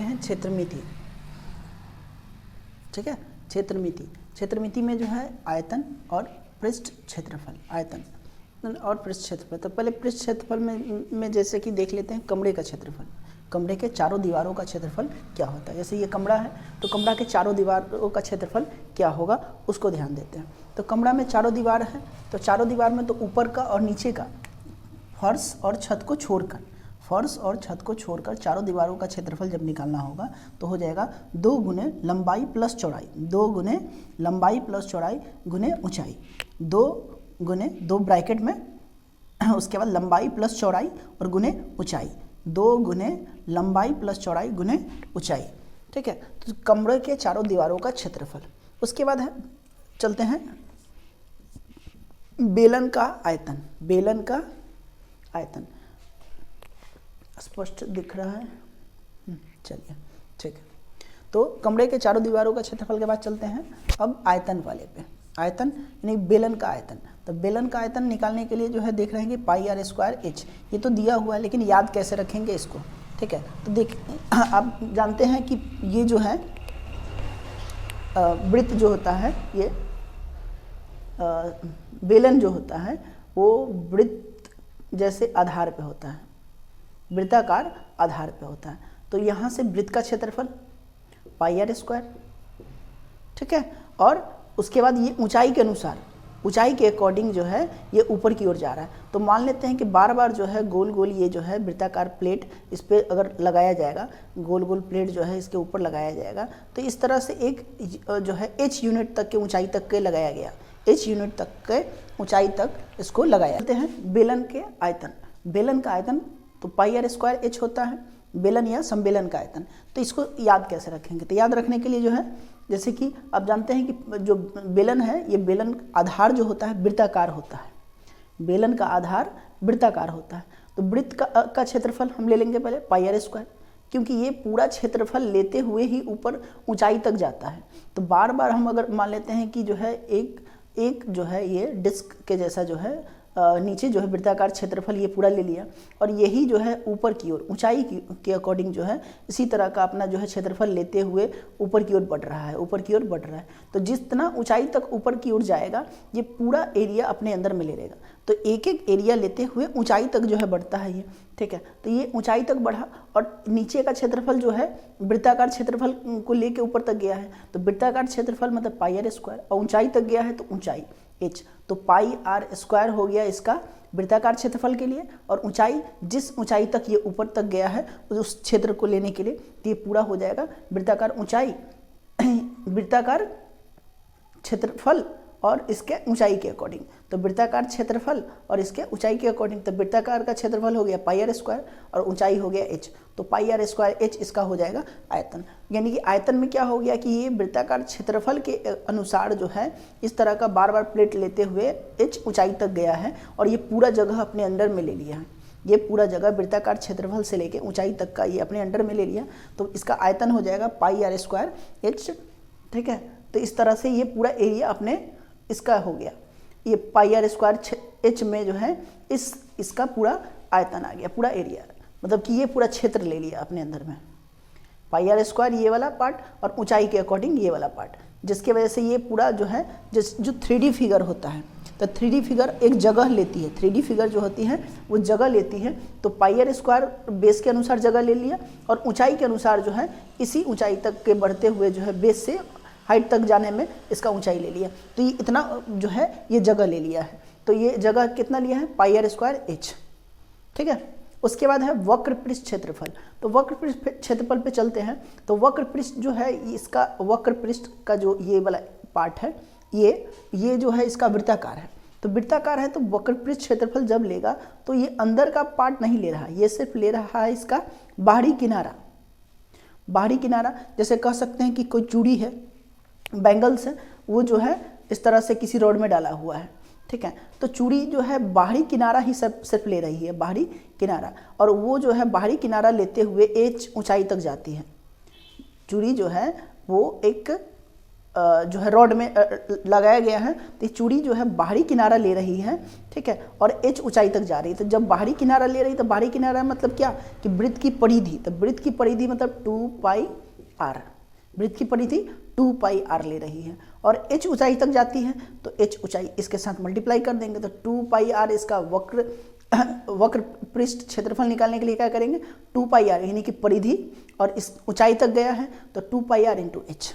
देखते हैं क्षेत्रमिति। ठीक है, क्षेत्रमिति में जो है आयतन और पृष्ठ क्षेत्रफल, आयतन और पृष्ठ क्षेत्रफल। तो पहले पृष्ठ क्षेत्रफल में जैसे कि देख लेते हैं कमरे का क्षेत्रफल, कमरे के चारों दीवारों का क्षेत्रफल क्या होता है। जैसे ये कमरा है तो कमरा के चारों दीवारों का क्षेत्रफल क्या होगा उसको ध्यान देते हैं। तो कमरा में चारों दीवार है, तो चारों दीवार में तो ऊपर का और नीचे का, फर्श और छत को छोड़कर चारों दीवारों का क्षेत्रफल जब निकालना होगा तो हो जाएगा 2 गुने लंबाई प्लस चौड़ाई, 2 गुने लंबाई प्लस चौड़ाई गुने ऊंचाई, 2 गुने 2 ब्रैकेट में उसके बाद लंबाई प्लस चौड़ाई और गुने ऊंचाई, 2 गुने लंबाई प्लस चौड़ाई गुने ऊंचाई। ठीक है, तो कमरे के चारों दीवारों का क्षेत्रफल। उसके बाद है चलते हैं बेलन का आयतन। बेलन का आयतन स्पष्ट दिख रहा है, चलिए ठीक है। तो कमरे के चारों दीवारों का क्षेत्रफल के बाद चलते हैं अब आयतन वाले पे। आयतन यानी बेलन का आयतन। तो बेलन का आयतन निकालने के लिए जो है देख रहे हैं कि पाई आर स्क्वायर एच, ये तो दिया हुआ है लेकिन याद कैसे रखेंगे इसको। ठीक है, तो देख आप जानते हैं कि ये जो है वृत्त जो होता है, ये बेलन जो होता है वो वृत्त जैसे आधार पे होता है, वृत्ताकार आधार पे होता है। तो यहाँ से वृत्त का क्षेत्रफल पाई आर स्क्वायर। ठीक है, और उसके बाद ये ऊंचाई के अनुसार, ऊंचाई के अकॉर्डिंग जो है ये ऊपर की ओर जा रहा है। तो मान लेते हैं कि बार बार जो है गोल गोल ये जो है वृत्ताकार प्लेट इस पर अगर लगाया जाएगा, गोल गोल प्लेट जो है इसके ऊपर लगाया जाएगा, तो इस तरह से एक जो है एच यूनिट तक के ऊंचाई तक के लगाया गया, एच यूनिट तक के ऊंचाई तक इसको लगाया जाते हैं। बेलन के आयतन, बेलन का आयतन तो पाई आर स्क्वायर एच होता है, बेलन या समबेलन का आयतन। तो इसको याद कैसे रखेंगे, तो याद रखने के लिए जो है जैसे कि आप जानते हैं कि जो बेलन है, ये बेलन आधार जो होता है वृत्ताकार होता है, बेलन का आधार वृत्ताकार होता है। तो वृत्त का क्षेत्रफल हम ले लेंगे पहले पाई आर स्क्वायर, क्योंकि ये पूरा क्षेत्रफल लेते हुए ही ऊपर ऊंचाई तक जाता है। तो बार बार हम अगर मान लेते हैं कि जो है एक जो है ये डिस्क के जैसा जो है नीचे जो है वृत्ताकार क्षेत्रफल ये पूरा ले लिया, और यही जो है ऊपर की ओर ऊंचाई के अकॉर्डिंग जो है इसी तरह का अपना जो है क्षेत्रफल लेते हुए ऊपर की ओर बढ़ रहा है, ऊपर की ओर बढ़ रहा है। तो जितना ऊंचाई तक ऊपर की ओर जाएगा ये पूरा एरिया अपने अंदर में ले लेगा। तो एक एक एरिया लेते हुए ऊंचाई तक जो है बढ़ता है ये। ठीक है, तो ये ऊंचाई तक बढ़ा और नीचे का क्षेत्रफल जो है वृत्ताकार क्षेत्रफल को लेके ऊपर तक गया है। तो वृत्ताकार क्षेत्रफल मतलब पाई आर स्क्वायर, और ऊंचाई तक गया है तो ऊंचाई एच। तो पाई आर स्क्वायर हो गया इसका वृत्ताकार क्षेत्रफल के लिए, और ऊंचाई जिस ऊंचाई तक ये ऊपर तक गया है उस क्षेत्र को लेने के लिए, तो ये पूरा हो जाएगा वृत्ताकार ऊंचाई, वृत्ताकार क्षेत्रफल और इसके ऊंचाई के अकॉर्डिंग। तो वृत्ताकार क्षेत्रफल और इसके ऊंचाई के अकॉर्डिंग, तो वृत्ताकार का क्षेत्रफल हो गया पाई आर स्क्वायर और ऊंचाई हो गया एच। तो पाई आर स्क्वायर एच इसका हो जाएगा आयतन। यानी कि आयतन में क्या हो गया कि ये वृत्ताकार क्षेत्रफल के अनुसार जो है इस तरह का बार बार प्लेट लेते हुए एच ऊंचाई तक गया है और ये पूरा जगह अपने अंडर में ले लिया है। ये पूरा जगह वृत्ताकार क्षेत्रफल से लेके ऊंचाई तक का ये अपने अंडर में ले लिया, तो इसका आयतन हो जाएगा पाई आर स्क्वायर एच। ठीक है, तो इस तरह से ये पूरा एरिया अपने इसका हो गया, ये पाई आर स्क्वायर एच में जो है इसका पूरा आयतन आ गया, पूरा एरिया, मतलब कि ये पूरा क्षेत्र ले लिया अपने अंदर में। पाई आर स्क्वायर ये वाला पार्ट और ऊंचाई के अकॉर्डिंग ये वाला पार्ट, जिसके वजह से ये पूरा जो है जो 3D फिगर होता है, तो 3D फिगर एक जगह लेती है, 3D फिगर जो होती है वो जगह लेती है। तो पाई आर स्क्वायर बेस के अनुसार जगह ले लिया और ऊंचाई के अनुसार जो है इसी ऊंचाई तक के बढ़ते हुए जो है बेस से हाइट तक जाने में इसका ऊंचाई ले लिया। तो ये इतना जो है ये जगह ले लिया है, तो ये जगह कितना लिया है पाई आर स्क्वायर एच। ठीक है, उसके बाद है वक्र पृष्ठ क्षेत्रफल। तो वक्र पृष्ठ क्षेत्रफल पे चलते हैं। तो वक्र पृष्ठ जो है इसका वक्र पृष्ठ का जो ये वाला पार्ट है ये जो है इसका वृत्ताकार है। तो वृत्ताकार है तो वक्र पृष्ठ क्षेत्रफल जब लेगा तो ये अंदर का पार्ट नहीं ले रहा, ये सिर्फ ले रहा है इसका बाहरी किनारा। बाहरी किनारा जैसे कह सकते हैं कि कोई चूड़ी है, बैंगल्स है, वो जो है इस तरह से किसी रोड में डाला हुआ है। ठीक है, तो चूड़ी जो है बाहरी किनारा ही सिर्फ ले रही है, बाहरी किनारा, और वो जो है बाहरी किनारा लेते हुए एच ऊंचाई तक जाती है। चूड़ी जो है वो एक जो है रॉड में लगाया गया है, तो ये चूड़ी जो है बाहरी किनारा ले रही है, ठीक है, और h ऊंचाई तक जा रही है। तो जब बाहरी किनारा ले रही है तो बाहरी किनारा मतलब क्या कि वृत्त की परिधि, तो वृत्त की परिधि मतलब 2πr, वृत्त की परिधि 2πr ले रही है और h ऊंचाई तक जाती है, तो h ऊंचाई इसके साथ मल्टीप्लाई कर देंगे, तो 2πr इसका वक्र पृष्ठ क्षेत्रफल निकालने के लिए क्या करेंगे, 2πr यानी कि परिधि और इस ऊंचाई तक गया है तो 2πr × h।